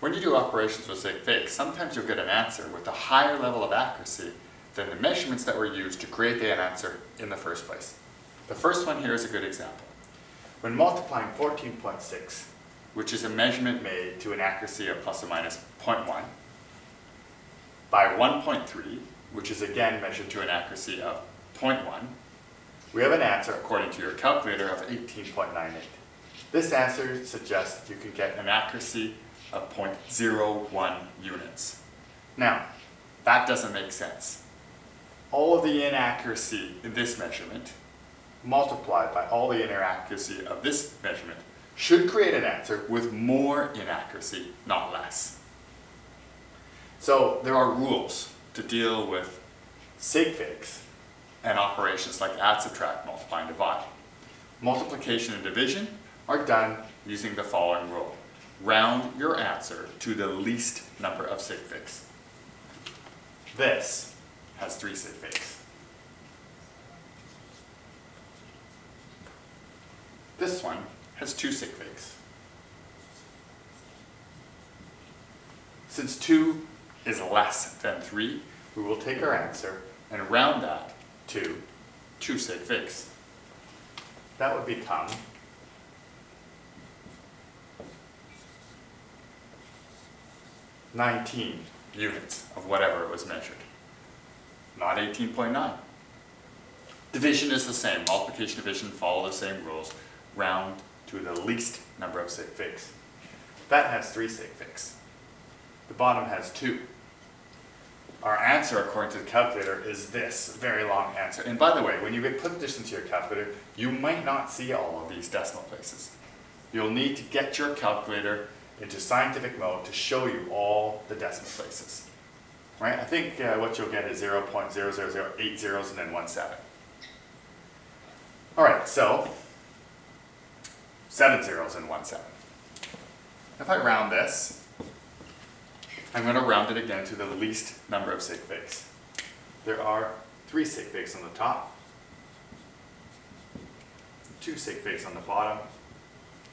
When you do operations with Sig Figs, sometimes you'll get an answer with a higher level of accuracy than the measurements that were used to create the answer in the first place. The first one here is a good example. When multiplying 14.6, which is a measurement made to an accuracy of plus or minus 0.1, by 1.3, which is again measured to an accuracy of 0.1, we have an answer, according to your calculator, of 18.98. This answer suggests that you can get an accuracy of 0.01 units. Now, that doesn't make sense. All of the inaccuracy in this measurement, multiplied by all the inaccuracy of this measurement, should create an answer with more inaccuracy, not less. So there are rules to deal with Sig Figs and operations like add, subtract, multiply, and divide. Multiplication and division are done using the following rule. Round your answer to the least number of Sig Figs. This has 3 Sig Figs. This one has 2 Sig Figs. Since 2 is less than 3, we will take our answer and round that to 2 Sig Figs. That would become 19 units of whatever it was measured, not 18.9. Division is the same. Multiplication, division follow the same rules. Round to the least number of Sig Figs. That has 3 Sig Figs. The bottom has 2. Our answer, according to the calculator, is this very long answer. And by the way, when you put this into your calculator, you might not see all of these decimal places. You'll need to get your calculator into scientific mode to show you all the decimal places. Right? I think what you'll get is 0.00080 zeros and then 1 7. Alright, so 7 zeros and 1 7. If I round this, I'm going to round it again to the least number of Sig Figs. There are 3 Sig Figs on the top, 2 Sig Figs on the bottom.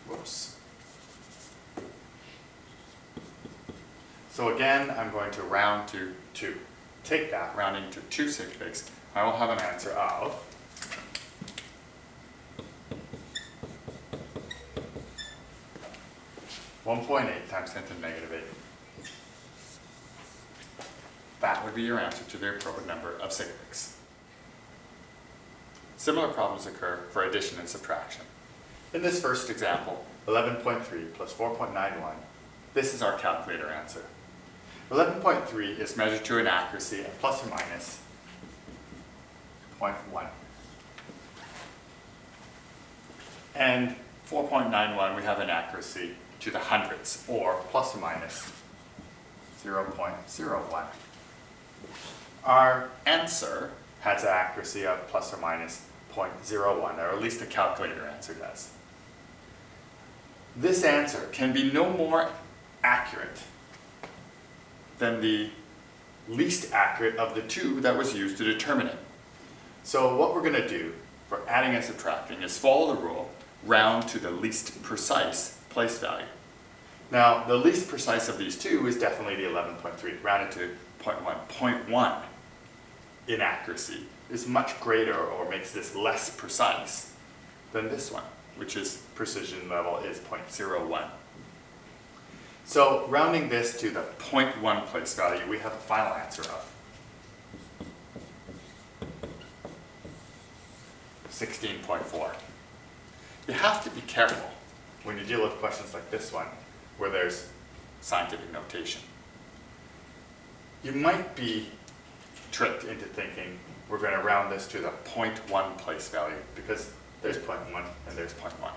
Whoops. So again, I'm going to round to 2. Take that, rounding to 2 Sig Figs. I will have an answer of 1.8 times 10 to the negative 8. That would be your answer to the appropriate number of Sig Figs. Similar problems occur for addition and subtraction. In this first example, 11.3 plus 4.91, this is our calculator answer. 11.3 is measured to an accuracy of plus or minus 0.1. And 4.91, we have an accuracy to the hundredths, or plus or minus 0.01. Our answer has an accuracy of plus or minus 0.01, or at least the calculator answer does. This answer can be no more accurate than the least accurate of the 2 that was used to determine it. So what we're going to do for adding and subtracting is follow the rule, round to the least precise place value. Now, the least precise of these 2 is definitely the 11.3, rounded to 0.1. 0.1 inaccuracy is much greater, or makes this less precise than this one, which is precision level is 0.01. So rounding this to the 0.1 place value, we have a final answer of 16.4. You have to be careful when you deal with questions like this one, where there's scientific notation. You might be tricked into thinking we're going to round this to the 0.1 place value, because there's 0.1 and there's 0.1.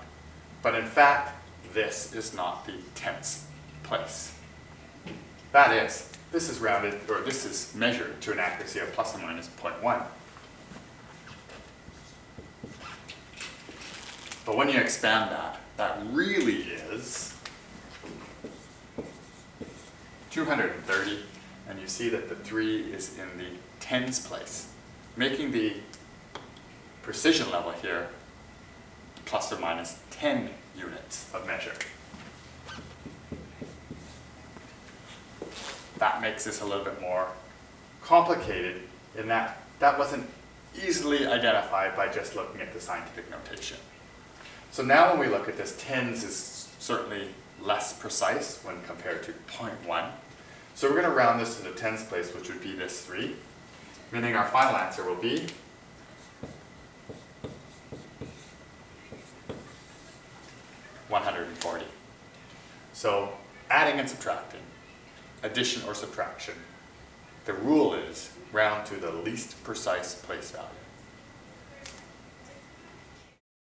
But in fact, this is not the tenths place. That is, this is rounded, or this is measured to an accuracy of plus or minus 0.1. But when you expand that, that really is 230, and you see that the 3 is in the tens place, making the precision level here plus or minus 10 units of measure. that makes this a little bit more complicated in that that wasn't easily identified by just looking at the scientific notation. So now when we look at this, tens is certainly less precise when compared to 0.1. So we're going to round this to the tens place, which would be this 3, meaning our final answer will be 140. So adding and subtracting, addition or subtraction, the rule is round to the least precise place value.